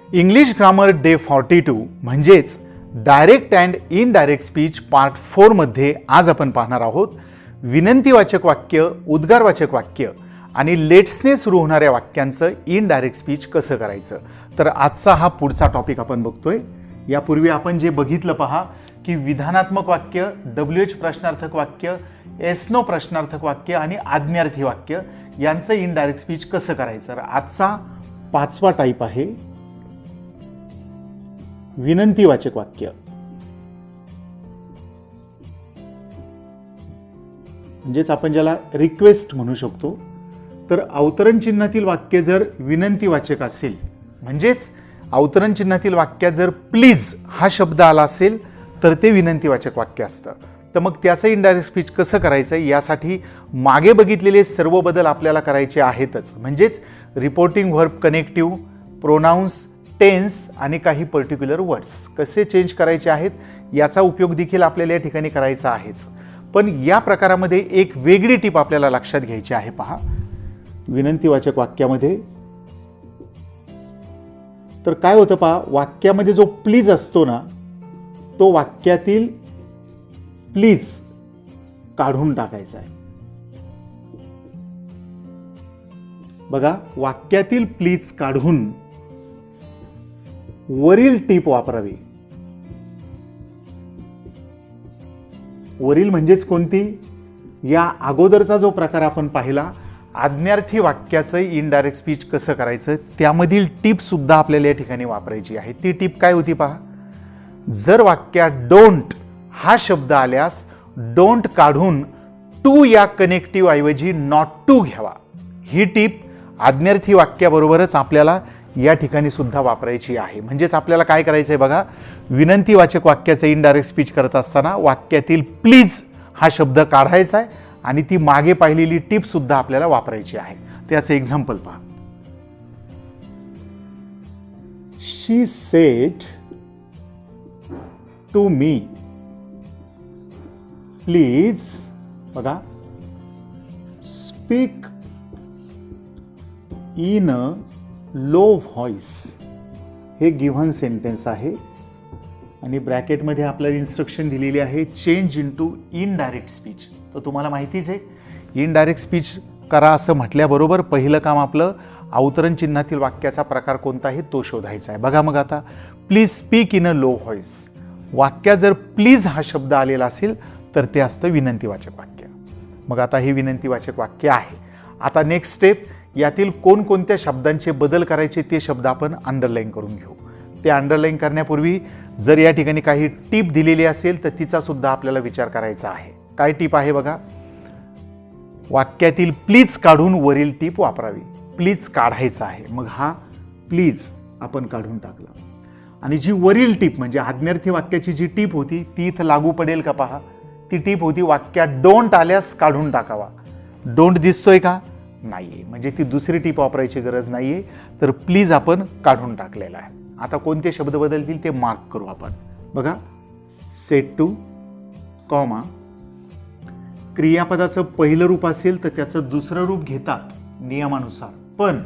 English grammar day 42 म्हणजेच direct and indirect speech part 4 मध्ये आज आपण पाहणार आहोत विनंतीवाचक वाक्य, उद्गारवाचक वाक्य आणि लेट्सने सुरू होणाऱ्या वाक्यांचं इनडायरेक्ट स्पीच कसं करायचं। तर आजचा हा पुढचा टॉपिक आपण बघतोय। यापूर्वी आपण जे बघितलं पहा की विधानात्मक वाक्य, WH प्रश्नार्थक वाक्य, एस नो प्रश्नार्थक वाक्य आणि आज्ञार्थी वाक्य यांचं इनडायरेक्ट स्पीच कसं करायचं। तर आजचा पाचवा टाइप आहे विनंतीवाचक वाक्य, म्हणजेच आपण ज्याला रिक्वेस्ट म्हणू शकतो। तर अवतरण चिन्हातील वाक्य जर विनंतीवाचक असेल, म्हणजेच अवतरण चिन्हातील वाक्यात जर प्लीज हा शब्द आला असेल तर ते विनंतीवाचक वाक्य असतं। तर मग त्याचं इनडायरेक्ट स्पीच कसं करायचं यासाठी मागे बघितलेले सर्व बदल आपल्याला करायचे आहेतच, म्हणजेच reporting verb, connective, pronouns, tense आणि काही पर्टिक्युलर वर्ड्स कसे चेंज करायचे आहेत याचा उपयोग देखील आपल्याला या ठिकाणी करायचा आहेच। पण या प्रकारामध्ये एक वेगळी टीप आपल्याला लक्षात घ्यायची आहे। पहा, विनंतीवाचक वाक्यामध्ये तर काय होतं पहा, वाक्यामध्ये जो प्लीज असतो ना तो वाक्यातील प्लीज काढून टाकायचा आहे। बघा, वाक्यातील प्लीज काढून वरील टीप वापरावी। वरील म्हणजेच कोणती? या अगोदरचा जो प्रकार आपण पाहिला आज्ञार्थी वाक्याचं इनडायरेक्ट स्पीच कसं करायचं त्यामधील टीप सुद्धा आपल्याला या ठिकाणी वापरायची आहे। ती टीप काय होती पहा, जर वाक्यात डोंट हा शब्द आल्यास डोंट काढून टू या कनेक्टिव्ह ऐवजी नॉट टू घ्यावा। ही टीप आज्ञार्थी वाक्याबरोबरच आपल्याला या ठिकाणी सुद्धा वापरायची आहे। म्हणजेच आपल्याला काय करायचं आहे बघा, विनंतीवाचक वाक्याचं इनडायरेक्ट स्पीच करत असताना वाक्यातील प्लीज हा शब्द काढायचा आहे आणि ती मागे पाहिलेली टीप सुद्धा आपल्याला वापरायची आहे। त्याचं एक्झाम्पल पहा, शी सेड टू मी प्लीज, बघा, speak in a low voice, हे गिव्हन सेंटेन्स आहे आणि ब्रॅकेटमध्ये आपल्याला इन्स्ट्रक्शन दिलेली आहे चेंज इनटू इनडायरेक्ट स्पीच। तर तुम्हाला माहितीच आहे इनडायरेक्ट स्पीच करा असं म्हटल्याबरोबर पहिलं काम आपलं अवतरण चिन्हातील वाक्याचा प्रकार कोणता आहे तो शोधायचा आहे। बघा, मग आता please speak in a low voice, वाक्यात जर प्लीज हा शब्द आलेला असेल तर ते असतं विनंतीवाचक वाक्य। मग आता हे विनंतीवाचक वाक्य आहे। आता नेक्स्ट स्टेप, यातील कोणकोणत्या शब्दांचे बदल करायचे ते शब्द आपण अंडरलाईन करून घेऊ। ते अंडरलाईन करण्यापूर्वी जर या ठिकाणी काही टीप दिलेली असेल तर तिचा सुद्धा आपल्याला विचार करायचा आहे। काय टीप आहे बघा, वाक्यातील प्लीज काढून वरील टीप वापरावी। प्लीज काढायचा आहे, मग हा प्लीज आपण काढून टाकला आणि जी वरील टीप म्हणजे आज्ञार्थी वाक्याची जी टीप होती ती इथं लागू पडेल का पहा। ती टीप होती वाक्यात डोंट आल्यास काढून टाकावा। डोंट दिसतोय का? नाहीये, म्हणजे ती दुसरी टीप वापरायची गरज नाहीये। तर प्लीज आपण काढून टाकलेला आहे। आता कोणते शब्द बदलतील ते मार्क करू आपण। बघा, सेड टू, कॉमा, क्रियापदाचं पहिलं रूप असेल तर त्याचं दुसरं रूप घेतात नियमानुसार। पण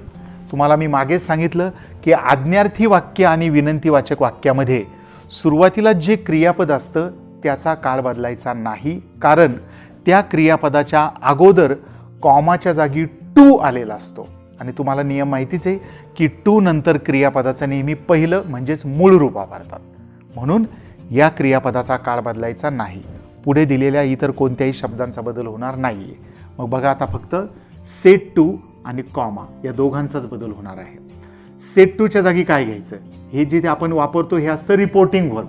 तुम्हाला मी मागेच सांगितलं की आज्ञार्थी वाक्य आणि विनंतीवाचक वाक्यामध्ये सुरुवातीला जे क्रियापद असतं त्याचा काळ बदलायचा नाही, कारण त्या क्रियापदाच्या अगोदर कॉमाच्या जागी टू आलेला असतो आणि तुम्हाला नियम माहितीच आहे की टू नंतर क्रियापदाचं नेहमी पहिलं म्हणजेच मूळ रूप वापरतात। म्हणून या क्रियापदाचा काळ बदलायचा नाही, पुढे दिलेल्या इतर कोणत्याही शब्दांचा बदल होणार नाहीये। मग बघा, आता फक्त सेड टू आणि कॉमा या दोघांचाच बदल होणार आहे। सेड टूच्या जागी काय घ्यायचं, हे जे आपण वापरतो हे असतं रिपोर्टिंग व्हर्ब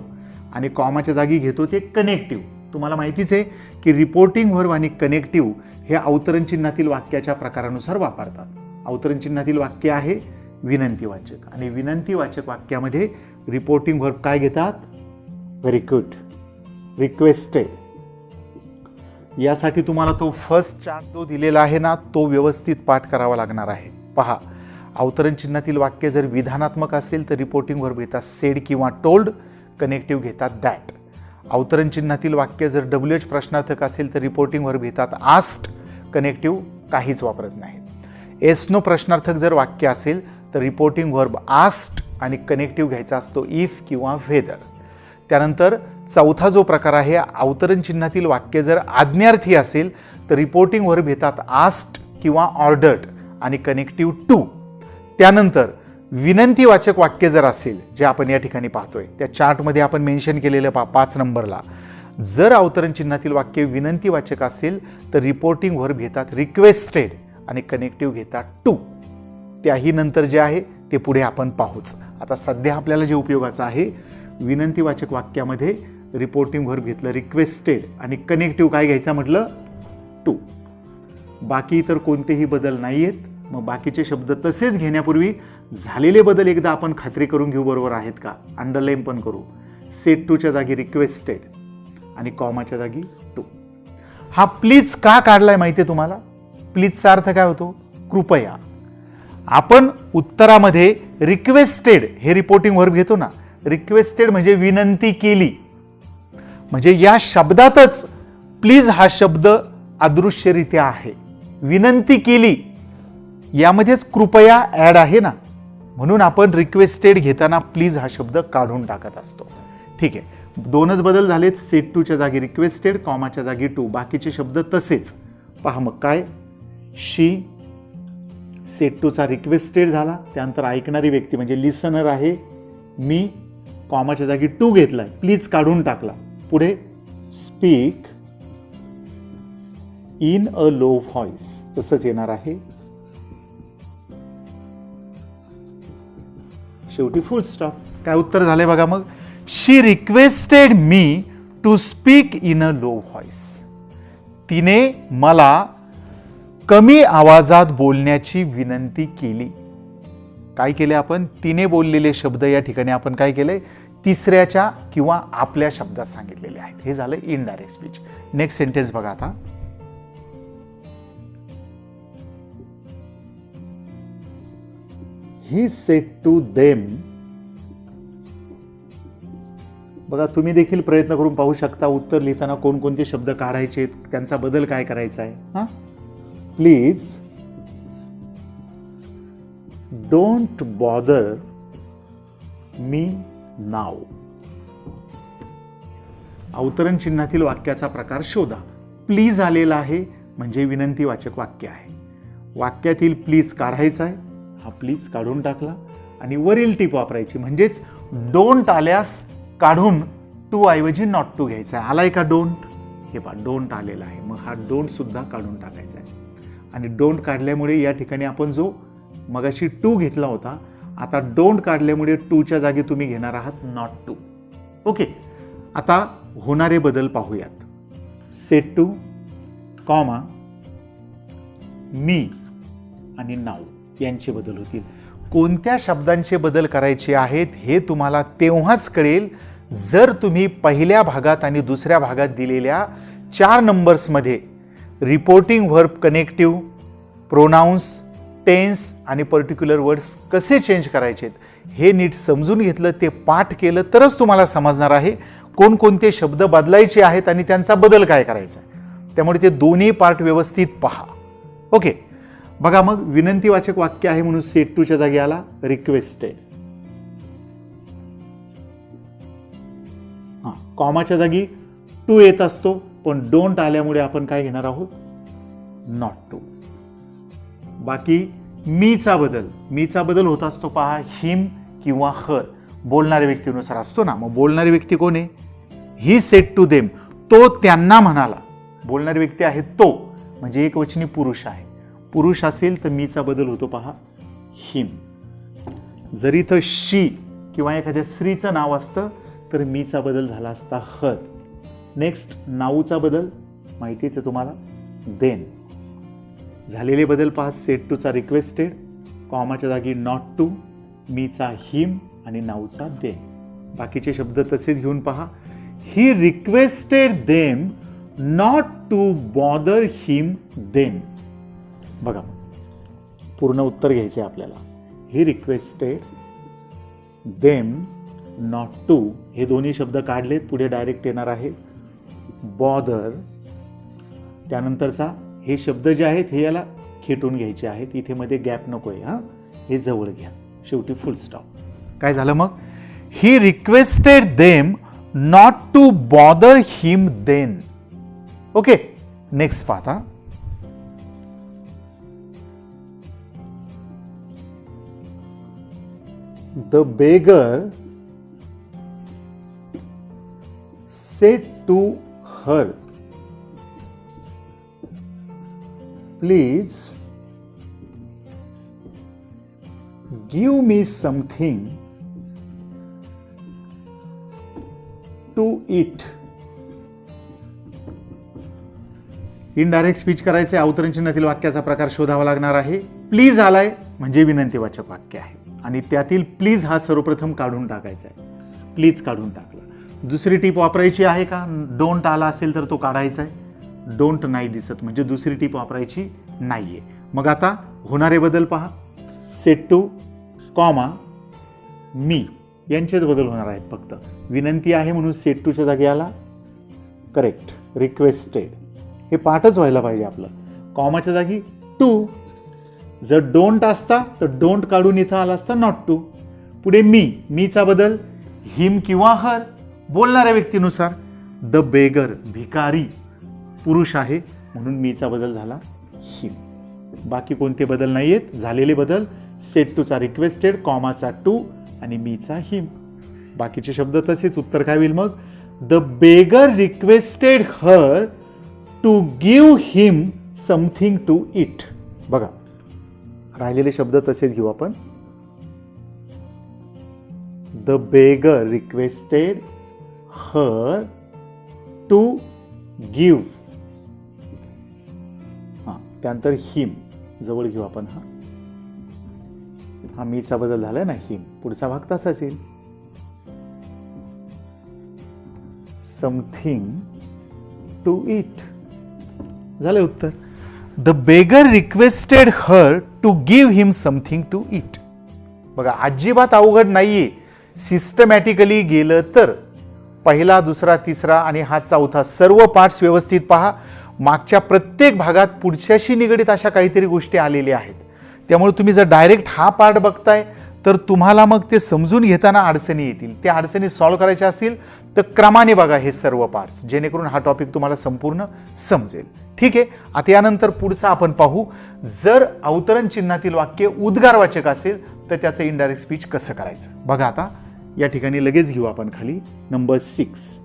आणि कॉमाच्या जागी घेतो ते कनेक्टिव्ह। तुम्हाला माहितीच आहे की रिपोर्टिंग व्हर्ब आणि कनेक्टिव्ह हे अवतरण चिन्हातील वाक्याच्या प्रकारानुसार वापरतात। अवतरण चिन्हातील वाक्य आहे विनंतीवाचक आणि विनंतीवाचक वाक्यामध्ये रिपोर्टिंग व्हर्ब काय घेतात? Very good, requested. यासाठी तुम्हाला तो फर्स्ट चार्ट जो दिलेला आहे ना तो व्यवस्थित पाठ करावा लागणार आहे। पहा, अवतरण चिन्हातील वाक्य जर विधानात्मक असेल तर रिपोर्टिंग व्हर्ब घेतात सेड किंवा टोल्ड, कनेक्टिव्ह घेतात दॅट। अवतरण चिन्हातील वाक्य जर WH प्रश्नार्थक असेल तर रिपोर्टिंग व्हर्ब घेतात आस्क्ड, कनेक्टिव्ह काहीच वापरत नाही। एस नो प्रश्नार्थक जर वाक्य असेल तर रिपोर्टिंग व्हर्ब आस्क्ड आणि कनेक्टिव्ह घ्यायचा असतो इफ किंवा व्हेदर. त्यानंतर चौथा जो प्रकार आहे, अवतरण चिन्हातील वाक्य जर आज्ञार्थी असेल तर रिपोर्टिंग व्हर्ब येतात आस्क्ड किंवा ऑर्डर्ड आणि कनेक्टिव्ह टू. त्यानंतर विनंतीवाचक वाक्य जर असेल, जे आपण या ठिकाणी पाहतोय त्या चार्टमध्ये आपण मेन्शन केलेलं 5 नंबरला, जर अवतरण चिन्हातील वाक्य विनंतीवाचक असेल तर रिपोर्टिंग व्हर्ब घेतात रिक्वेस्टेड आणि कनेक्टिव्ह घेतात टू. त्याही नंतर जे आहे ते पुढे आपण पाहूच. आता सध्या आपल्याला जे उपयोगाचं आहे, विनंतीवाचक वाक्यामध्ये रिपोर्टिंग व्हर्ब घेतलं रिक्वेस्टेड आणि कनेक्टिव्ह काय घ्यायचा म्हटलं, टू. बाकी इतर कोणतेही बदल नाही आहेत. मग बाकीचे शब्द तसेच घेण्यापूर्वी झालेले बदल एकदा आपण खात्री करून घेऊ, बरोबर आहेत का. अंडरलाईन पण करू. सेट टूच्या जागी रिक्वेस्टेड आणि कॉमाच्या जागी टू. हा प्लीज का काढलाय माहिती आहे तुम्हाला? प्लीजचा अर्थ काय होतो? कृपया. आपण उत्तरामध्ये रिक्वेस्टेड हे रिपोर्टिंग व्हर्ब घेतो ना, रिक्वेस्टेड म्हणजे विनंती केली, म्हणजे या शब्दातच प्लीज हा शब्द अदृश्यरित्या आहे. विनंती केली यामध्येच कृपया ऍड आहे ना, म्हणून आपण रिक्वेस्टेड घेताना प्लीज हा शब्द काढून टाकत असतो. ठीक आहे, दोनच बदल झालेत. सेट टूच्या जागी रिक्वेस्टेड, कॉमाच्या जागी टू. बाकीचे शब्द तसेच. पहा मग काय, शी सेट टूचा रिक्वेस्टेड झाला. त्यानंतर ऐकणारी व्यक्ती म्हणजे लिसनर आहे मी, कॉमाच्या जागी टू घेतलाय, प्लीज काढून टाकला. पुढे speak in a low voice तसंच येणार आहे. शेवटी फुल स्टॉप. काय उत्तर झालंय बघा मग, she requested me to speak in a low voice. तिने मला कमी आवाजात बोलण्याची विनंती केली. काय केले आपण? तिने बोललेले शब्द या ठिकाणी आपण काय केले, तिसऱ्याच्या किंवा आपल्या शब्दात सांगितलेले आहेत. हे झालं इनडायरेक्ट स्पीच. नेक्स्ट सेंटेन्स बघा आता. He said to them. बघा तुम्ही देखील प्रयत्न करून पाहू शकता उत्तर लिहिताना कोणकोणते शब्द काढायचे, त्यांचा बदल काय करायचा आहे. हा, प्लीज डोंट बॉदर मी नाव. अवतरण चिन्हातील वाक्याचा प्रकार शोधा. प्लीज आलेला आहे म्हणजे विनंतीवाचक वाक्य आहे. वाक्यातील प्लीज काढायचा आहे, हा प्लीज काढून टाकला आणि वरील टीप वापरायची, म्हणजेच डोंट आल्यास काढून टू ऐवजी नॉट टू घ्यायचा आहे. आलाय का डोंट? हे पहा डोंट आलेला आहे, मग हा डोंट सुद्धा काढून टाकायचा आहे. आणि डोंट काढल्यामुळे या ठिकाणी आपण जो मगाशी टू घेतला होता, आता डोंट काढल्यामुळे टूच्या जागी तुम्ही घेणार आहात नॉट टू. ओके, आता होणारे बदल पाहूयात. सेट टू, कॉमा, मी आणि नाव यांचे बदल होतील. कोणत्या शब्दांचे बदल करायचे आहेत हे तुम्हाला तेव्हाच कळेल जर तुम्ही पहिल्या भागात आणि दुसऱ्या भागात दिलेल्या 4 नंबर्समध्ये reporting verb, connective, pronouns, tense आणि पर्टिक्युलर वर्ड्स कसे चेंज करायचे हे नीट समजून घेतलं, ते पाठ केलं तरच तुम्हाला समजणार आहे कोणकोणते शब्द बदलायचे आहेत आणि त्यांचा बदल काय करायचा आहे. त्यामुळे ते दोन्ही पार्ट व्यवस्थित पहा. ओके, बघा मग विनंतीवाचक वाक्य आहे म्हणून सेट टूच्या जागी आला रिक्वेस्टेड. हा, कॉमाच्या जागी टू येत असतो, पण डोंट आल्यामुळे आपण काय घेणार आहोत, नॉट टू. बाकी मीचा बदल होत असतो पहा हिम किंवा हर, बोलणाऱ्या व्यक्तीनुसार असतो ना. मग बोलणारी व्यक्ती कोण आहे? ही सेड टू देम, तो त्यांना म्हणाला. बोलणारी व्यक्ती आहे तो, म्हणजे एकवचनी पुरुष आहे. पुरुष असेल तर मीचा बदल होतो पहा हिम. जर इथं शी किंवा एखाद्या स्त्रीचं नाव असतं तर मीचा बदल झाला असता हर. नेक्स्ट नाऊचा बदल माहितीच आहे तुम्हाला, देन. झालेले बदल पहा, सेट टूचा रिक्वेस्टेड, कॉमाच्या जागी नॉट टू, मीचा हिम आणि नाऊचा देन. बाकीचे शब्द तसेच घेऊन पहा. He requested them not to bother him then. बघा पूर्ण उत्तर घ्यायचे आपल्याला. He requested them not to, हे दोन्ही शब्द काढलेत, पुढे डायरेक्ट येणार आहे बॉदर. त्यानंतरचा हे शब्द जे आहेत हे याला खेटून घ्यायचे आहेत, इथे मध्ये गॅप नको आहे. हा, हे जवळ घ्या, शेवटी फुल स्टॉप. काय झालं मग? He requested them not to bother him then. Okay, next पाहता. The beggar said to her, please give me something to eat. Indirect speech करायचे, अवतरण चिन्हातील वाक्याचा प्रकार शोधावा लागणार आहे. प्लीज आलाय म्हणजे विनंतीवाचक वाक्य आहे आणि त्यातील प्लीज हा सर्वप्रथम काढून टाकायचा आहे. प्लीज काढून टाकला. दुसरी टीप वापरायची आहे का? डोंट आला असेल तर तो काढायचा आहे. डोंट नाही दिसत म्हणजे दुसरी टीप वापरायची नाहीये. मग आता होणारे बदल पहा. सेट टू कॉमा मी यांचेच बदल होणार आहेत. फक्त विनंती आहे म्हणून सेट टूच्या जागी आला. करेक्ट. रिक्वेस्टेड हे पाठच व्हायला पाहिजे आपलं. कॉमाच्या जागी टू. जर डोंट असता तर डोंट काढून इथं आला असता नॉट टू. पुढे मीचा बदल हिम किंवा हर बोलणाऱ्या व्यक्तीनुसार. द बेगर भिकारी पुरुष आहे म्हणून मीचा बदल झाला हिम. बाकी कोणते बदल नाहीयेत. झालेले बदल सेट टूचा रिक्वेस्टेड, कॉमाचा टू आणि मीचा हिम. बाकीचे शब्द तसेच. उत्तर काय होईल मग? The beggar requested her to give him something to it. बघा राहिलेले शब्द तसेच घेऊ आपण. The beggar requested her to give. त्यानंतर हिम जवळ घेऊ आपण. हा मीचा बदल झालाय ना हिम. पुढचा भाग तसाच येईल. समथिंग टू इट झालं उत्तर. The beggar requested her to give him something to it. बघा अजिबात अवघड नाहीये. सिस्टमॅटिकली गेलं तर पहिला, दुसरा, तिसरा आणि हा चौथा सर्व पार्ट्स व्यवस्थित पहा. मागच्या प्रत्येक भागात पुढच्याशी निगडित अशा काहीतरी गोष्टी आलेल्या आहेत. त्यामुळे तुम्ही जर डायरेक्ट हा पार्ट बघताय तर तुम्हाला मग ते समजून घेताना अडचणी येतील. त्या अडचणी सॉल्व्ह करायच्या असतील तर क्रमाने बघा हे सर्व पार्ट्स, जेणेकरून हा टॉपिक तुम्हाला संपूर्ण समजेल. ठीक आहे. आता यानंतर पुढचा आपण पाहू. जर अवतरण चिन्हातील वाक्य उद्गारवाचक असेल तर त्याचं इनडायरेक्ट स्पीच कसं करायचं. बघा आता या ठिकाणी लगेच घेऊ आपण खाली. नंबर 6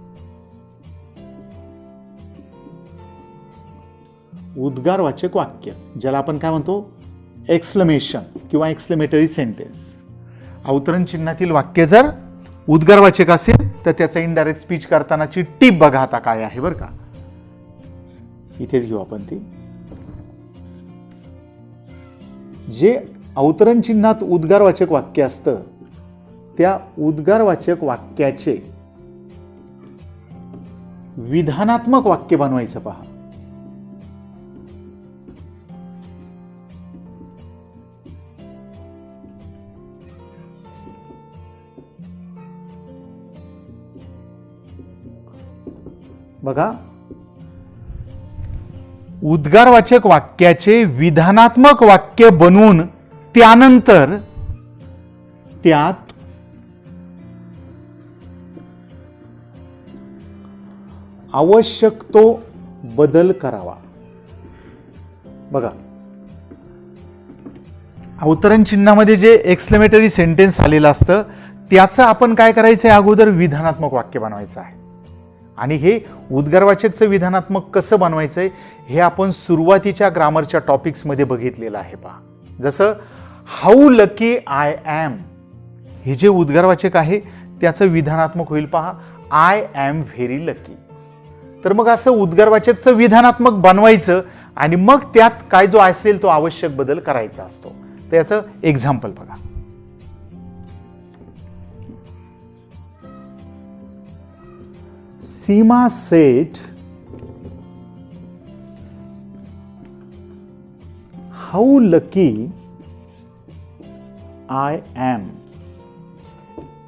उद्गारवाचक वाक्य, ज्याला आपण काय म्हणतो एक्सक्लेमेशन किंवा एक्सक्लेमेटरी सेंटेन्स. अवतरण चिन्हातील वाक्य जर उद्गारवाचक असेल तर त्याचा इनडायरेक्ट स्पीच करतानाची टीप बघा आता काय आहे बरं का. इथेच घेऊ आपण ती. जे अवतरण चिन्हात उद्गारवाचक वाक्य असतं त्या उद्गारवाचक वाक्याचे विधानात्मक वाक्य बनवायचं पहा. बघा उद्गारवाचक वाक्याचे विधानात्मक वाक्य बनवून त्यानंतर त्यात आवश्यक तो बदल करावा. बघा अवतरण चिन्हामध्ये जे एक्सक्लेमेटरी सेंटेन्स आलेलं असतं त्याचं आपण काय करायचंय, अगोदर विधानात्मक वाक्य बनवायचं आहे. आणि हे उद्गारवाचकचं विधानात्मक कसं बनवायचंय हे आपण सुरुवातीच्या ग्रामरच्या टॉपिक्समध्ये बघितलेलं आहे पहा. जसं हाऊ लकी आय ॲम, हे जे उद्गारवाचक आहे त्याचं विधानात्मक होईल पहा आय ॲम व्हेरी लकी. तर मग असं उद्गारवाचकचं विधानात्मक बनवायचं आणि मग त्यात काय जो असेल तो आवश्यक बदल करायचा असतो. त्याचं एक्झाम्पल बघा. Seema said how lucky I am.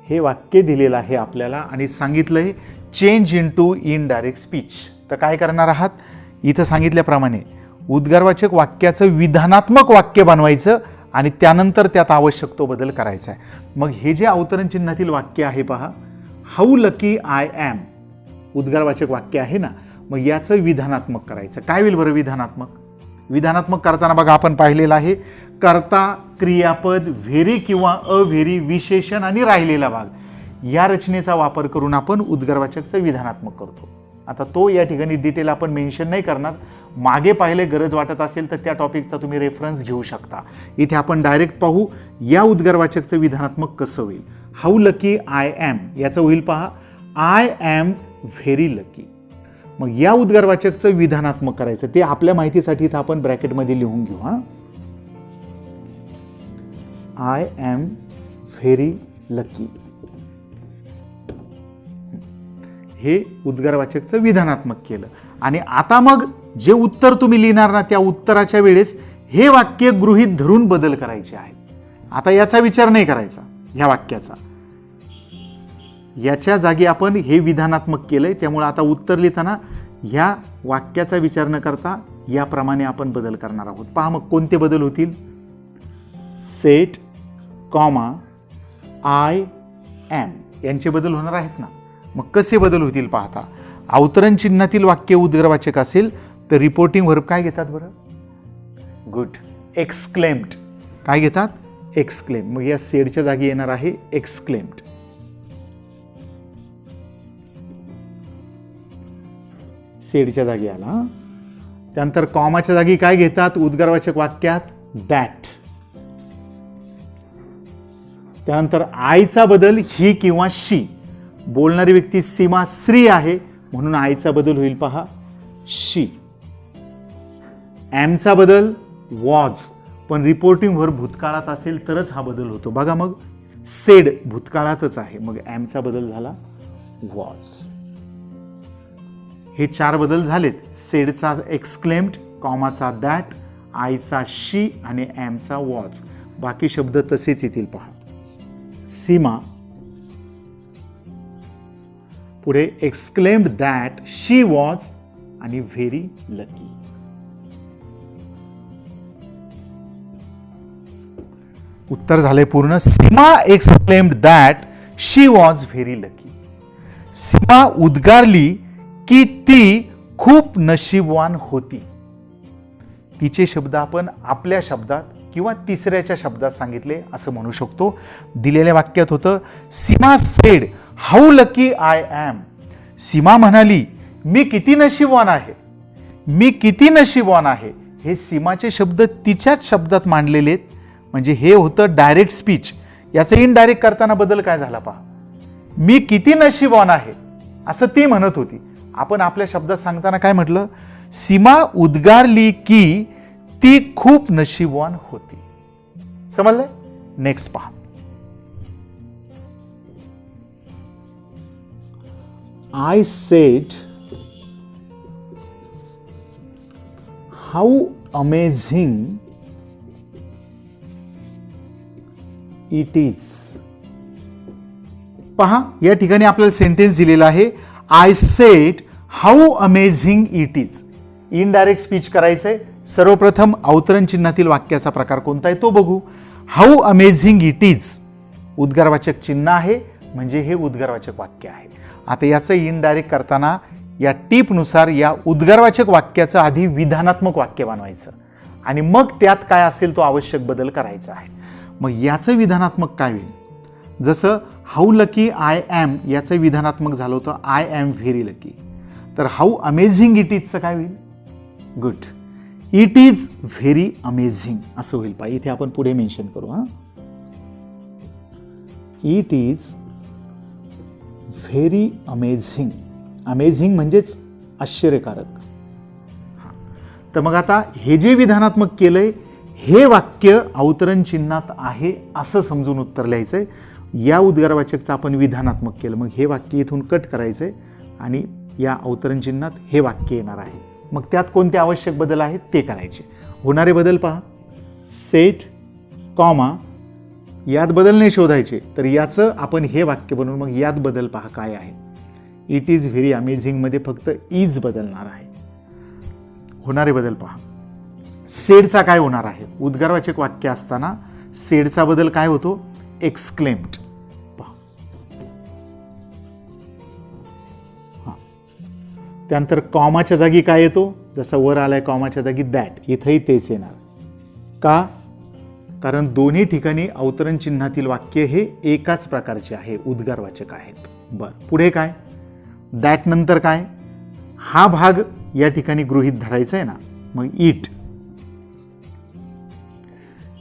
हे वाक्य दिलेलं आहे आपल्याला आणि सांगितलंय चेंज इनटू इनडायरेक्ट स्पीच. तर काय करणार आहात, इथं सांगितल्याप्रमाणे उद्गारवाचक वाक्याचं विधानात्मक वाक्य बनवायचं आणि त्यानंतर त्यात आवश्यक तो बदल करायचा आहे. मग हे जे अवतरण चिन्हातील वाक्य आहे पहा, हाऊ लकी आय ॲम, उद्गारवाचक वाक्य आहे ना, मग याचं विधानात्मक करायचं. काय होईल बरं विधानात्मक? विधानात्मक करताना बघा आपण पाहिलेलं आहे, कर्ता, क्रियापद, व्हेरी किंवा अव्हेरी, विशेषण आणि राहिलेला भाग या रचनेचा वापर करून आपण उद्गारवाचकचं विधानात्मक करतो. आता तो या ठिकाणी डिटेल आपण मेन्शन नाही करणार, मागे पाहिले गरज वाटत असेल तर त्या टॉपिकचा तुम्ही रेफरन्स घेऊ शकता. इथे आपण डायरेक्ट पाहू या उद्गारवाचकचं विधानात्मक कसं होईल. हाऊ लकी आय ॲम याचं होईल पहा, आय ॲम व्हेरी लकी. मग या उद्गारवाचकचं विधानात्मक करायचं, ते आपल्या माहितीसाठी इथं आपण ब्रॅकेटमध्ये लिहून घेऊ. हा, आय ॲम व्हेरी लकी हे उद्गारवाचकचं विधानात्मक केलं. आणि आता मग जे उत्तर तुम्ही लिहिणार ना, त्या उत्तराच्या वेळेस हे वाक्य गृहीत धरून बदल करायचे आहेत. आता याचा विचार नाही करायचा, ह्या वाक्याचा, याच्या जागी आपण हे विधानात्मक केलंय, त्यामुळे आता उत्तर लिहिताना ह्या वाक्याचा विचार न करता याप्रमाणे आपण बदल करणार आहोत. पहा मग कोणते बदल होतील. सेट, कॉमा, आय ॲम यांचे बदल होणार आहेत ना. मग कसे बदल होतील पाहता, अवतरण चिन्हातील वाक्य उद्गारवाचक असेल तर रिपोर्टिंग व्हर्ब काय घेतात बरं? Good, exclaimed. काय घेतात? एक्सक्लेम. मग या सेडच्या जागी येणार आहे एक्सक्लेम्ड. सेडच्या जागी आला. त्यानंतर कॉमाच्या जागी काय घेतात उद्गारवाचक वाक्यात? दॅट. त्यानंतर आयचा बदल ही किंवा शी. बोलणारी व्यक्ती सीमा स्त्री आहे म्हणून आईचा बदल होईल पहा, शी. ॲमचा बदल वॉज, पण रिपोर्टिंग व्हर्ब भूतकाळात असेल तरच हा बदल होतो. बघा मग सेड भूतकाळातच आहे, मग ॲमचा बदल झाला वॉज. हे 4 बदल झालेत. सेडचा एक्सक्लेम्ड, कॉमाचा दॅट, आयचा शी आणि ॲमचा वॉज. बाकी शब्द तसेच येतील पहा. सीमा, पुढे एक्सक्लेम्ड दॅट शी वॉज आणि व्हेरी लकी. उत्तर झाले पूर्ण. Seema exclaimed that she was very lucky. Seema उद्गारली की ती खूप नशीबवान होती. तिचे शब्द आपण आपल्या शब्दात किंवा तिसऱ्याच्या शब्दात सांगितले असं म्हणू शकतो. दिलेल्या वाक्यात होतं, Seema said how lucky I am. Seema म्हणाली मी किती नशीबवान आहे, मी किती नशीबवान आहे. हे सीमाचे शब्द तिच्याच शब्दात मांडलेले आहेत. म्हणजे हे होतं डायरेक्ट स्पीच. याचं इनडायरेक्ट करताना बदल काय झाला पहा. मी किती नशीबवान आहे असं ती म्हणत होती. आपण आपल्या शब्दात सांगताना काय म्हटलं? सीमा उद्गारली की ती खूप नशीबवान होती. समजलंय? नेक्स्ट पहा. I said, how amazing it is. पहा या ठिकाणी आपल्याला सेंटेन्स दिलेला आहे. I said how amazing it is. Indirect speech करायचंय. सर्वप्रथम अवतरण चिन्हातील वाक्याचा प्रकार कोणता आहे तो बघू. हाऊ अमेझिंग इट इज उद्गारवाचक चिन्ह आहे, म्हणजे हे उद्गारवाचक वाक्य आहे. आता याचं इनडायरेक्ट करताना या टिपनुसार या उद्गारवाचक वाक्याचं आधी विधानात्मक वाक्य बनवायचं आणि मग त्यात काय असेल तो आवश्यक बदल करायचा आहे. मग याचं विधानात्मक काय होईल? जसं हाऊ लकी आय ॲम याचं विधानात्मक झालं होतं आय ॲम व्हेरी लकी. तर हाऊ अमेझिंग इट इजचं काय होईल? Good, it is very amazing असं होईल. पहा इथे आपण पुढे मेन्शन करू. हा, it is very amazing. Amazing म्हणजेच आश्चर्यकारक. तर मग आता हे जे विधानात्मक केलंय हे वाक्य अवतरण चिन्हात आहे असं समजून उत्तर लिहायचंय. या उद्गारवाचकचं आपण विधानात्मक केलं, मग हे वाक्य इथून कट करायचंय आणि या अवतरण चिन्हात हे वाक्य येणार आहे. मग त्यात कोणते आवश्यक बदल आहेत ते करायचे. होणारे बदल पहा. सेट, कॉमा, यात बदल नाही शोधायचे, तर याचं आपण हे वाक्य बनवून मग यात बदल पहा काय आहे. इट इज व्हेरी अमेझिंग मध्ये फक्त इज बदलणार आहे. होणारे बदल पहा. सेडचा काय होणार आहे? उद्गारवाचक वाक्य असताना सेडचा बदल काय होतो? एक्सक्लेम्ड. त्यानंतर कॉमाच्या जागी काय येतो? जसा वर आलाय कॉमाच्या जागी दॅट, इथंही तेच येणार. का? कारण दोन्ही ठिकाणी अवतरण चिन्हातील वाक्य हे एकाच प्रकारचे आहे, उद्गारवाचक आहेत. बरं, पुढे काय? दॅट नंतर काय? हा भाग या ठिकाणी गृहीत धरायचा आहे ना, मग इट,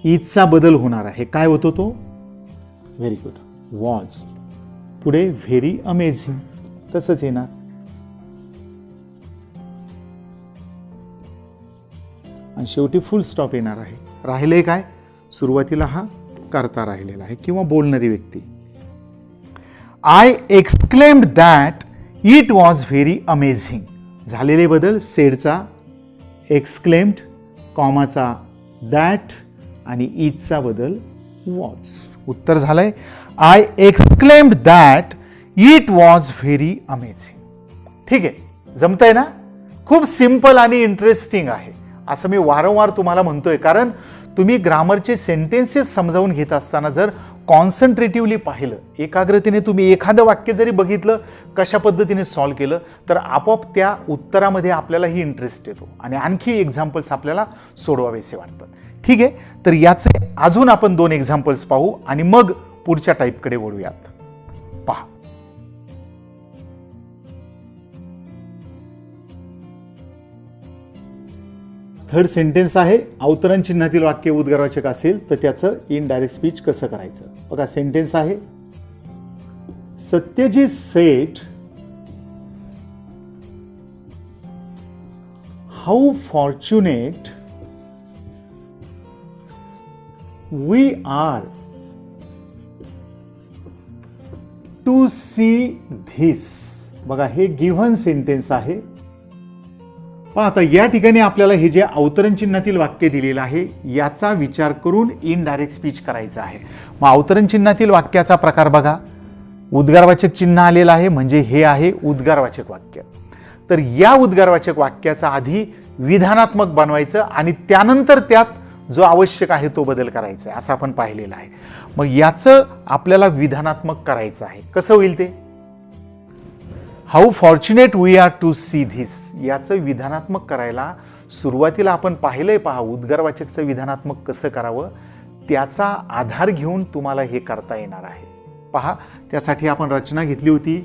ईटचा बदल होणार आहे. काय होतो तो? Very good, was. पुढे व्हेरी अमेझिंग, तसंच येणार. आणि शेवटी फुल स्टॉप येणार आहे. राहिले काय? सुरुवातीला हा करता राहिलेला आहे किंवा बोलणारी व्यक्ती. I exclaimed that it was very amazing. झालेले बदल सेडचा एक्सक्लेम्ड, कॉमाचा दॅट आणि इटचा बदल वॉज. उत्तर झालंय I exclaimed that it was very amazing. ठीक आहे, जमतंय ना? खूप सिंपल आणि इंटरेस्टिंग आहे असं मी वारंवार तुम्हाला म्हणतोय, कारण तुम्ही ग्रामरचे सेंटेन्सेस समजावून घेत असताना जर कॉन्सन्ट्रेटिव्हली पाहिलं, एकाग्रतेने तुम्ही एखादं वाक्य जरी बघितलं, कशा पद्धतीने सॉल्व्ह केलं, तर आपोआप त्या उत्तरामध्ये आपल्यालाही इंटरेस्ट येतो आणि आणखी एक्झाम्पल्स आपल्याला सोडवावेसे वाटतात. ठीक आहे, तर याचे अजून आपण 2 एक्झाम्पल्स पाहू आणि मग पुढच्या टाईपकडे वळूयात. पहा, थर्ड सेंटेन्स आहे, अवतरण चिन्हातील वाक्य उद्गारवाचक असेल तर त्याचं इनडायरेक्ट स्पीच कसं करायचं. बघा, सेंटेन्स आहे, Satyajit said how fortunate we are to see this. बघा, हे गिव्हन सेंटेन्स आहे. पहा, आता या ठिकाणी आपल्याला हे जे अवतरण चिन्हातील वाक्य दिलेलं आहे याचा विचार करून इनडायरेक्ट स्पीच करायचं आहे. मग अवतरण चिन्हातील वाक्याचा प्रकार बघा, उद्गारवाचक चिन्ह आलेलं आहे म्हणजे हे आहे उद्गारवाचक वाक्य. तर या उद्गारवाचक वाक्याचा आधी विधानात्मक बनवायचं आणि त्यानंतर त्यात जो आवश्यक आहे तो बदल करायचा आहे असं आपण पाहिलेलं आहे. मग याचं आपल्याला विधानात्मक करायचं आहे. कसं होईल ते? How fortunate we are to see this याचं विधानात्मक करायला सुरुवातीला आपण पाहिलंय. पहा, उद्गारवाचकचं विधानात्मक कसं करावं त्याचा आधार घेऊन तुम्हाला हे करता येणार आहे. पहा, त्यासाठी आपण रचना घेतली होती,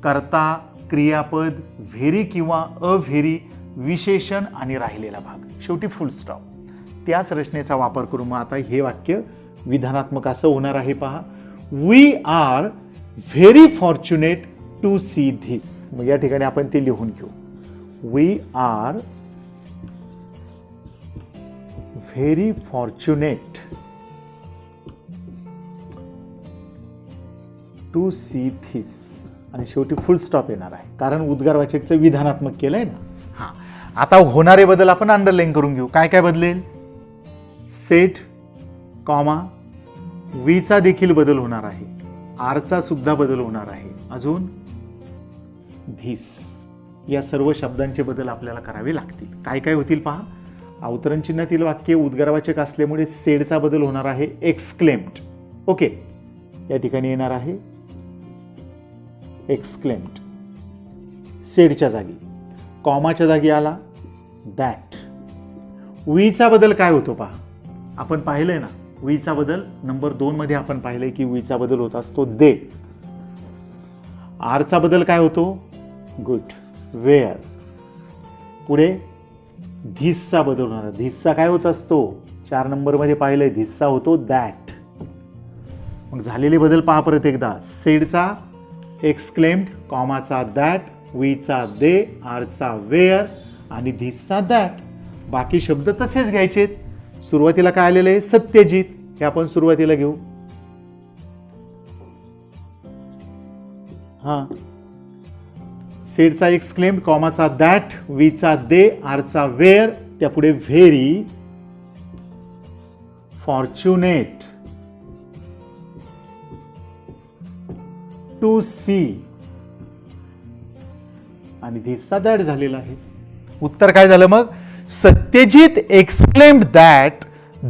कर्ता, क्रियापद, व्हेरी किंवा अव्हेरी, विशेषण आणि राहिलेला भाग, शेवटी फुल स्टॉप. त्याच रचनेचा वापर करून मग आता हे वाक्य विधानात्मक असं होणार आहे. पहा, we are very fortunate to see this. मग या ठिकाणी आपण ते लिहून घेऊ, we are very fortunate to see this आणि शेवटी फुल स्टॉप येणार आहे कारण उद्गारवाचकचं विधानात्मक केलंय ना. हा, आता होणारे बदल आपण अंडरलाईन करून घेऊ. काय काय बदलेल? सेट, कॉमा, वीचा देखील बदल होणार आहे, आरचा सुद्धा बदल होणार आहे, अजून धिस. या सर्व शब्दांचे बदल आपल्याला करावे लागतील. काय काय होतील पहा, अवतरण चिन्हातील वाक्य उद्गारवाचक असल्यामुळे सेडचा बदल होणार आहे एक्सक्लेम्ड. ओके, या ठिकाणी येणार आहे एक्सक्लेम्ड सेडच्या जागी, कॉमाच्या जागी आला दॅट. वीचा बदल काय होतो पहा, आपण पाहिलंय ना, वीचा बदल नंबर 2 मध्ये आपण पाहिलंय की वीचा बदल होत असतो दे. आरचा बदल काय होतो? Good, where. पुढे धिसचा बदल होणार, धिसचा काय होत असतो? 4 नंबर मध्ये पाहिलंय, धिसचा होतो दॅट. मग झालेले बदल पहा परत एकदा, सेडचा एक्सक्लेम्ड, कॉमाचा दॅट, वीचा दे, आरचा वेअर आणि धिसचा दॅट. बाकी शब्द तसेच घ्यायचे. सुरुवातीला काय आलेलं आहे? सत्यजित, हे आपण सुरुवातीला घेऊ. हा, सेडचा एक्सक्लेम्ड, कॉमाचा दॅट, वीचा दे, आरचा वेअर, त्यापुढे व्हेरी फॉर्च्युनेट टू सी आणि धिसचा दॅट झालेला आहे. उत्तर काय झालं मग? Satyajit exclaimed that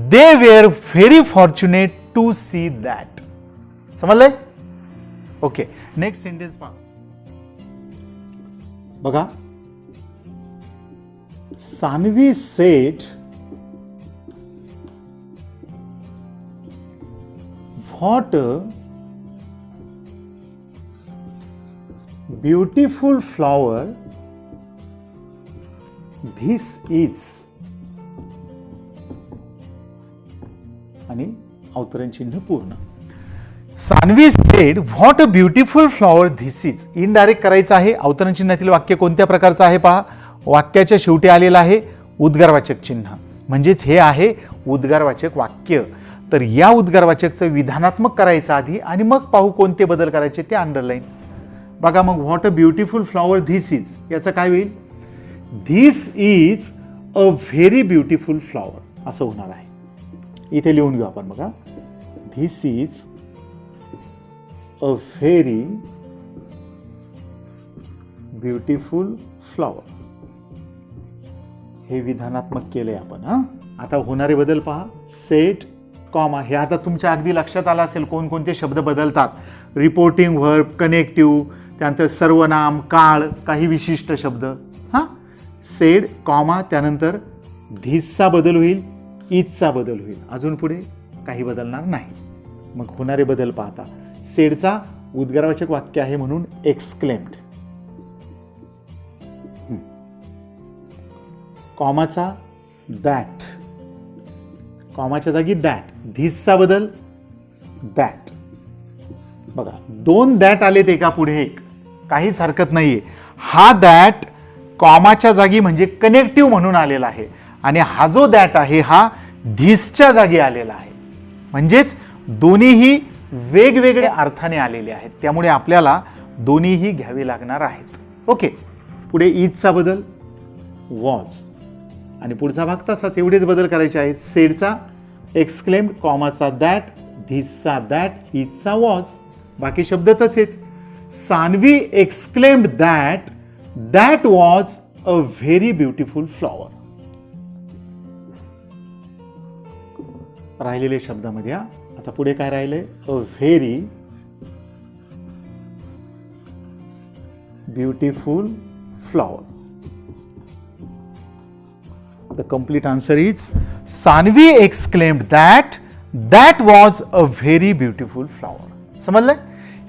they were very fortunate to see that. समजलंय? ओके, नेक्स्ट सेंटेन्स पहा. बघा, Sanvi said what a beautiful flower this is. आणि अवतरण चिन्ह पूर्ण. Sanvi said what a beautiful flower this is. Indirect करायचं आहे. अवतरण चिन्हातील वाक्य कोणत्या प्रकारचं आहे पहा. वाक्याच्या शेवटी आलेलं आहे उद्गारवाचक चिन्ह, म्हणजेच हे आहे उद्गारवाचक वाक्य. तर या उद्गारवाचकचं विधानात्मक करायचं आधी आणि मग पाहू कोणते बदल करायचे ते अंडरलाईन. बघा मग, what a beautiful flower this is, याचं काय होईल? This is a very beautiful flower असं होणार आहे. इथे लिहून घेऊ आपण. बघा, this is a very beautiful flower. हे विधानात्मक केलंय आपण. आता होणारे बदल पहा. सेट, कॉमा, हे आता तुमच्या अगदी लक्षात आलं असेल कोणकोणते शब्द बदलतात. रिपोर्टिंग व्हर्ब, कनेक्टिव्ह, त्यानंतर सर्वनाम, काळ, काही विशिष्ट शब्द. सेड, कॉमा, त्यानंतर धिसचा बदल होईल, इजचा बदल होईल. अजून पुढे काही बदलणार नाही. मग होणारे बदल पाहता. सेडचा उद्गारवाचक वाक्य आहे म्हणून एक्सक्लेम्ड. कॉमाचा दॅट, कॉमाच्या जागी दॅट. धिसचा बदल दॅट. बघा, 2 दॅट आलेत एका पुढे एक, काहीच हरकत नाहीये. हा दॅट कॉमाच्या जागी म्हणजे कनेक्टिव्ह म्हणून आलेला आहे आणि हा जो दॅट आहे हा धिसच्या जागी आलेला आहे. म्हणजेच दोन्हीही वेगवेगळ्या अर्थाने आलेले आहेत, त्यामुळे आपल्याला दोन्हीही घ्यावे लागणार आहेत. ओके, पुढे इजचा बदल वॉज आणि पुढचा भाग तसाच. एवढेच बदल करायचे आहेत. सेडचा एक्सक्लेम्ड, कॉमाचा दॅट, धिसचा दॅट, इजचा वॉज. बाकी शब्द तसेच. Saanvi exclaimed that that was a very beautiful flower. राहिलेले शब्दामध्ये आता पुढे काय राहिले? A very beautiful flower. The complete answer is Sanvi exclaimed that was a very beautiful flower. समजलं?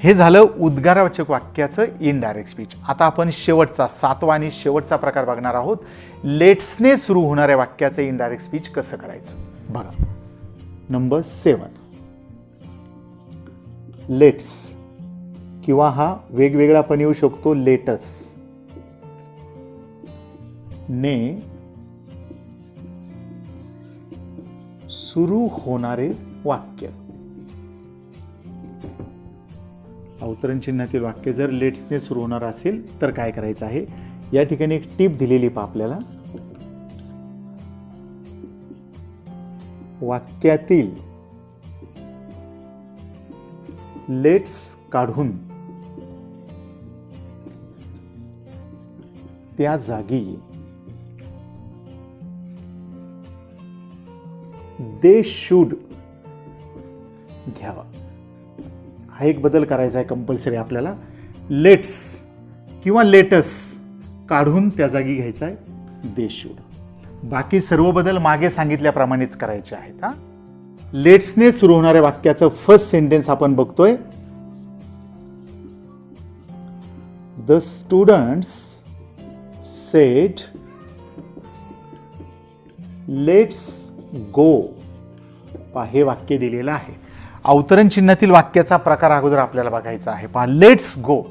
हे झालं उद्गारवाचक वाक्याचं इनडायरेक्ट स्पीच. आता आपण शेवटचा 7वा आणि शेवटचा प्रकार बघणार आहोत. लेट्सने सुरू होणाऱ्या वाक्याचं इनडायरेक्ट स्पीच कसं करायचं बघा. नंबर 7, लेट्स किंवा हा वेगवेगळा पण येऊ शकतो. लेटस ने सुरू होणारे वाक्य. अवतरण चिन्हातील वाक्य जर लेट्सने सुरू होणार असेल तर काय करायचं आहे? या ठिकाणी एक टिप दिलेली पहा आपल्याला. वाक्यातील लेट्स काढून त्या जागी दे शूड घ्यावा. हा एक बदल करायचा आहे कंपल्सरी आपल्याला. लेट्स किंवा लेटस काढून त्या जागी घ्यायचा आहे दे शूड. बाकी सर्व बदल मागे सांगितल्याप्रमाणेच करायचे आहेत. लेट्सने सुरू होणाऱ्या वाक्याचं फर्स्ट सेंटेन्स आपण बघतोय. The students sed let's go. पहा हे वाक्य दिलेलं आहे. अवतरण चिन्हातील वाक्याचा प्रकार अगोदर आपल्याला बघायचा आहे. पहा लेट्स गो.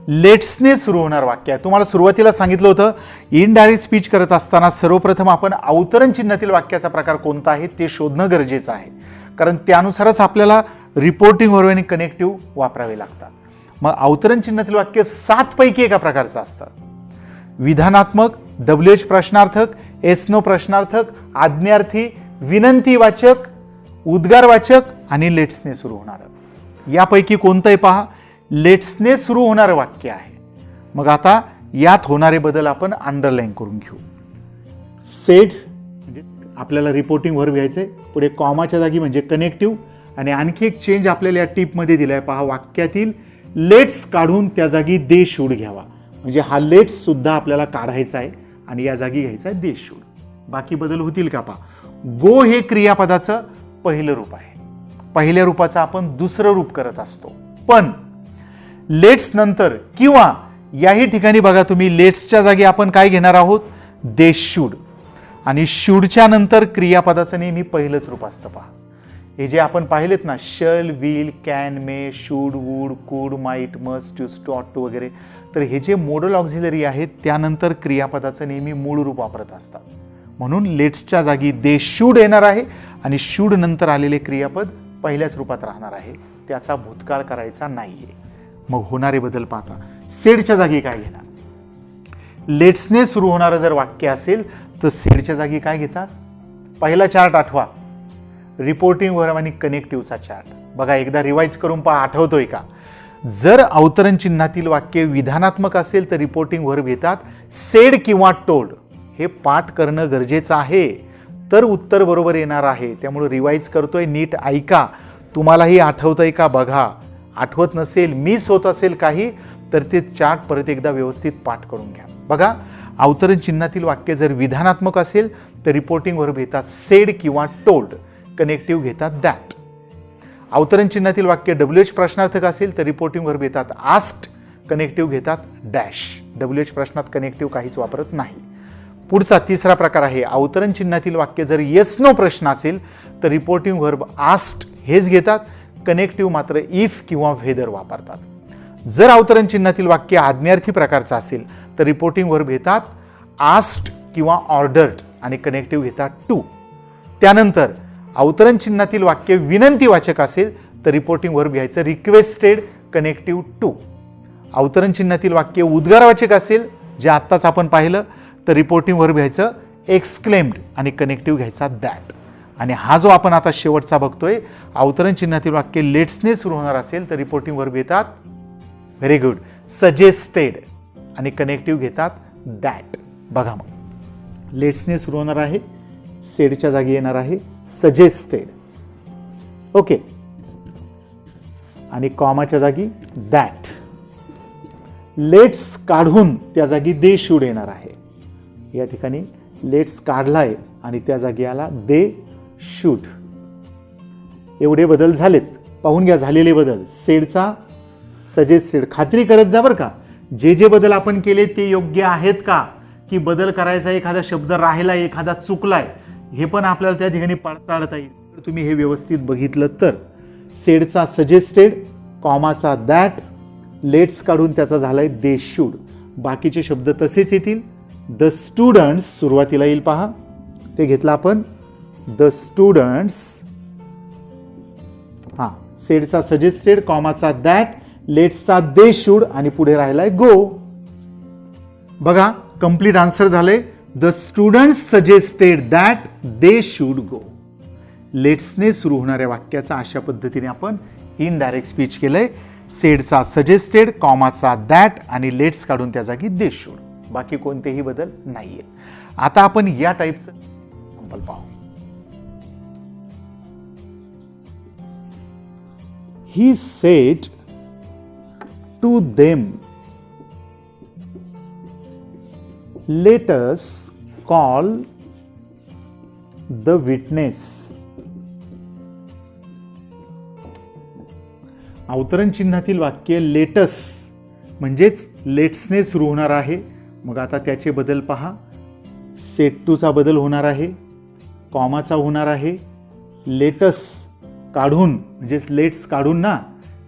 लेट्सने सुरू होणार वाक्य आहे. तुम्हाला सुरुवातीला सांगितलं होतं इनडायरेक्ट स्पीच करत असताना सर्वप्रथम आपण अवतरण चिन्हातील वाक्याचा प्रकार कोणता आहे ते शोधणं गरजेचं आहे, कारण त्यानुसारच आपल्याला रिपोर्टिंग व्हर्ब आणि कनेक्टिव्ह वापरावे लागतात. मग अवतरण चिन्हातील वाक्य 7 पैकी एका प्रकारचं असतं. विधानात्मक, WH प्रश्नार्थक, एस नो प्रश्नार्थक, आज्ञार्थी, विनंतीवाचक, उद्गारवाचक आणि लेट्सने सुरू होणारं. यापैकी कोणतंही पहा लेट्सने सुरू होणारं वाक्य आहे. मग आता यात होणारे बदल आपण अंडरलाईन करून घेऊ. सेड म्हणजे आपल्याला रिपोर्टिंग व्हर्ब घ्यायचंय, पुढे कॉमाच्या जागी म्हणजे कनेक्टिव्ह, आणि आणखी एक चेंज आपल्याला या टिपमध्ये दिलाय पहा, वाक्यातील लेट्स काढून त्या जागी दे शूड घ्यावा. म्हणजे हा लेट्स सुद्धा आपल्याला काढायचा आहे आणि या जागी घ्यायचा आहे दे शूड. बाकी बदल होतील का पहा. गो हे क्रियापदाचं पहिलं रूप आहे, पहिल्या रूपाचं आपण दुसरं रूप करत असतो, पण लेट्स नंतर किंवा याही ठिकाणी बघा तुम्ही लेट्सच्या जागी आपण काय घेणार आहोत, दे शूड, आणि शूडच्या नंतर क्रियापदाचं नेहमी पहिलंच रूप असतं पहा. हे जे आपण पाहिलेत ना, shall, will, can, may, should, would, could, might, must, used to, ought to वगैरे, तर हे जे मोडल ऑक्झिलरी आहेत त्यानंतर क्रियापदाचं नेहमी मूळ रूप वापरत असतात. म्हणून लेट्सच्या जागी दे शूड येणार आहे आणि शूड नंतर आलेले क्रियापद पहिल्याच रूपात राहणार आहे, त्याचा भूतकाळ करायचा नाहीये. मग होणारे बदल पाहता, सेडच्या जागी काय घेणार, लेट्सने सुरू होणारं जर वाक्य असेल तर सेडच्या जागी काय घेतात, पहिला चार्ट आठवा, रिपोर्टिंग व्हर्ब आणि कनेक्टिव्हचा चार्ट. बघा एकदा रिवाइज करून पहा, आठवतोय का. जर अवतरण चिन्हातील वाक्य विधानात्मक असेल तर रिपोर्टिंग व्हर्ब घेतात सेड किंवा टोल्ड. हे पाठ करणं गरजेचं आहे, तर उत्तर बरोबर येणार आहे. त्यामुळे रिवाइज करतोय, नीट ऐका. तुम्हालाही आठवतंय का बघा, आठवत नसेल, मिस होत असेल काही, तर ते चार्ट परत एकदा व्यवस्थित पाठ करून घ्या. बघा, अवतरण चिन्हातील वाक्य जर विधानात्मक असेल तर रिपोर्टिंग व्हर्ब घेतात सेड किंवा टोल्ड, कनेक्टिव्ह घेतात दॅट. अवतरण चिन्हातील वाक्य WH प्रश्नार्थक असेल तर रिपोर्टिंग व्हर्ब घेतात आस्क्ड, कनेक्टिव्ह घेतात डॅश. WH प्रश्नात कनेक्टिव्ह काहीच वापरत नाही. पुढचा तिसरा प्रकार आहे, अवतरण चिन्हातील वाक्य जर येस नो प्रश्न असेल तर रिपोर्टिंग व्हर्ब आस्क्ड हेच घेतात, कनेक्टिव्ह मात्र इफ किंवा व्हेदर वापरतात. जर अवतरण चिन्हातील वाक्य आज्ञार्थी प्रकारचं असेल तर रिपोर्टिंग व्हर्ब घेतात आस्क्ड किंवा ऑर्डर्ड आणि कनेक्टिव्ह घेतात टू. त्यानंतर अवतरण चिन्हातील वाक्य विनंतीवाचक असेल तर रिपोर्टिंग व्हर्ब घ्यायचं रिक्वेस्टेड, कनेक्टिव्ह टू. अवतरण चिन्हातील वाक्य उद्गारवाचक असेल, जे आत्ताच आपण पाहिलं, तर रिपोर्टिंग व्हर्ब घ्यायचं एक्सक्लेम्ड आणि कनेक्टिव्ह घ्यायचा दॅट. आणि हा जो आपण आता शेवटचा बघतोय, अवतरण चिन्हातील वाक्य लेट्सने सुरू होणार असेल तर रिपोर्टिंग व्हर्ब घेतात, व्हेरी गुड, सजेस्टेड आणि कनेक्टिव्ह घेतात दॅट. बघा मग लेट्सने सुरू होणार आहे, सेडच्या जागी येणार आहे सजेस्टेड, ओके, आणि कॉमाच्या जागी दॅट. लेट्स काढून त्या जागी दे शूड येणार आहे. या ठिकाणी लेट्स काढलाय आणि त्या जागी आला दे शूड. एवढे बदल झालेत, पाहून घ्या झालेले बदल. सेडचा सजेस्टेड, खात्री करत जा बरं का, जे जे बदल आपण केले ते योग्य आहेत का, की बदल करायचा, एखादा शब्द राहिला, एखादा चुकलाय, हे पण आपल्याला त्या ठिकाणी पडताळता येईल. तर तुम्ही हे व्यवस्थित बघितलं तर सेडचा सजेस्टेड, कॉमाचा दॅट, लेट्स काढून त्याचा झालाय दे शूड. बाकीचे शब्द तसेच येतील. द स्टुडंट्स सुरुवातीला येईल पहा, ते घेतलं आपण द स्टुडंट्स, हा, सेडचा सजेस्टेड, कॉमाचा दॅट, लेट्सचा दे शूड आणि पुढे राहिलाय गो. बघा कंप्लीट आन्सर झालंय, the students suggested that they should go. लेट्सने सुरू होणाऱ्या वाक्याचा अशा पद्धतीने आपण इनडायरेक्ट स्पीच केलंय. सेडचा सजेस्टेड, कॉमाचा दॅट आणि लेट्स काढून त्या जागी दे शूड. बाकी कोणतेही बदल नाहीये. आता आपण या टाईपचं एक्झाम्पल पाहू. He said to them, let us call the witness. अवतरण चिन्हातील वाक्य लेटस म्हणजेच लेट्सने सुरू होणार आहे. मग आता त्याचे बदल पहा. सेट टूचा बदल होणार आहे, कॉमाचा होणार आहे, लेटस काढून म्हणजेच लेट्स काढून ना,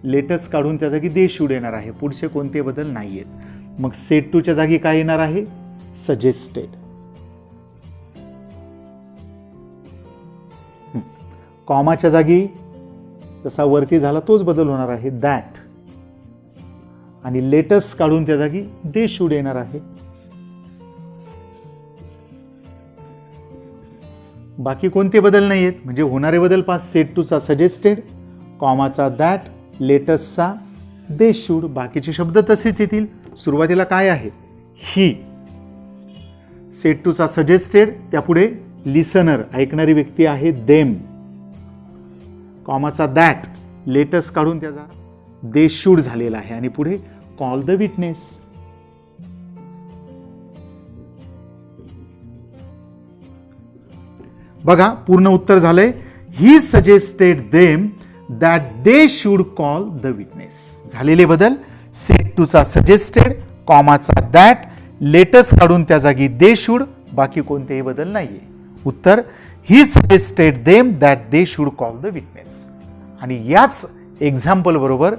लेटस काढून त्या जागी दे शूड येणार आहे. पुढचे कोणते बदल नाहीयेत. मग सेट टूच्या जागी काय येणार आहे, सजेस्टेड. कॉमाच्या जागी जसा वरती झाला तोच बदल होणार आहे, दॅट, आणि लेटस काढून त्या जागी दे शूड येणार आहे. बाकी कोणते बदल नाही आहेत. म्हणजे होणारे बदल पास, सेट टूचा सजेस्टेड, कॉमाचा दॅट, लेटसचा दे शूड. बाकीचे शब्द तसेच येतील. सुरुवातीला काय आहे, ही, सेट टूचा सजेस्टेड, त्यापुढे लिसनर ऐकणारी व्यक्ती आहे देम, कॉमाचा दॅट, लेटस काढून त्याचा दे शूड झालेला आहे आणि पुढे कॉल द विटनेस. बघा पूर्ण उत्तर झालंय. He suggested them that they should call the witness. झालेले बदल सेट टूचा सजेस्टेड, कॉमाचा दॅट, लेटस काढून त्या जागी दे शुड, बाकी कोणतेही बदल नाहीये. उत्तर he suggested them that they should call the witness. आणि याच एक्झाम्पल बरोबर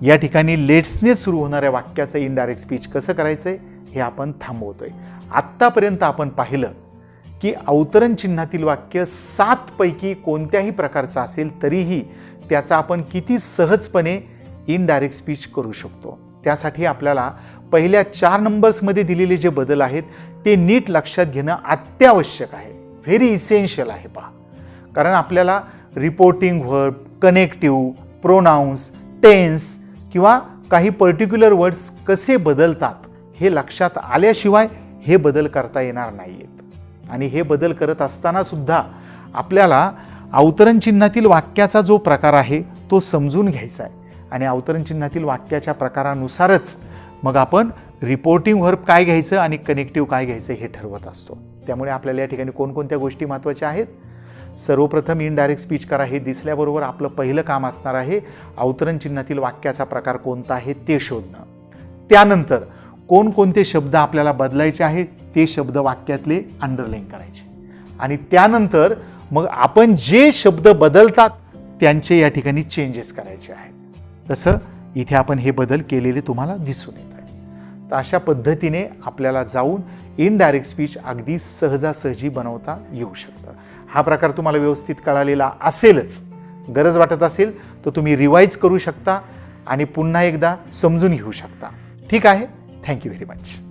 या ठिकाणी लेट्सने सुरू होणाऱ्या वाक्याचं इनडायरेक्ट स्पीच कसं करायचंय हे आपण थांबवतोय. आत्तापर्यंत आपण पाहिलं की अवतरण चिन्हातील वाक्य 7 पैकी कोणत्याही प्रकारचं असेल तरीही त्याचा आपण किती सहजपणे इनडायरेक्ट स्पीच करू शकतो. त्यासाठी आपल्याला पहिल्या 4 नंबर्समध्ये दिलेले जे बदल आहेत ते नीट लक्षात घेणं अत्यावश्यक आहे, व्हेरी इसेन्शियल आहे. पहा, कारण आपल्याला reporting verb, connective, pronouns, tense किंवा काही पर्टिक्युलर वर्ड्स कसे बदलतात हे लक्षात आल्याशिवाय हे बदल करता येणार नाहीत. आणि हे बदल करत असताना सुद्धा आपल्याला अवतरण चिन्हातील वाक्याचा जो प्रकार आहे तो समजून घ्यायचा आहे आणि अवतरण चिन्हातील वाक्याच्या प्रकारानुसारच मग आपण रिपोर्टिंग व्हर्ब काय घ्यायचं आणि कनेक्टिव्ह काय घ्यायचं हे ठरवत असतो. त्यामुळे आपल्याला या ठिकाणी कोणकोणत्या गोष्टी महत्त्वाच्या आहेत. सर्वप्रथम इनडायरेक्ट स्पीच करा हे दिसल्याबरोबर आपलं पहिलं काम असणार आहे अवतरण चिन्हातील वाक्याचा प्रकार कोणता आहे ते शोधणं. त्यानंतर कोणकोणते शब्द आपल्याला बदलायचे आहेत ते शब्द वाक्यातले अंडरलाईन करायचे आणि त्यानंतर मग आपण जे शब्द बदलतात त्यांचे या ठिकाणी चेंजेस करायचे आहेत. तसं इथे आपण हे बदल केलेले तुम्हाला दिसून येत आहे. तर अशा पद्धतीने आपल्याला जाऊन इनडायरेक्ट स्पीच अगदी सहजासहजी बनवता येऊ शकतं. हा प्रकार तुम्हाला व्यवस्थित कळालेला असेलच. गरज वाटत असेल तर तुम्ही रिवाइज करू शकता आणि पुन्हा एकदा समजून घेऊ शकता. ठीक आहे. Thank you very much.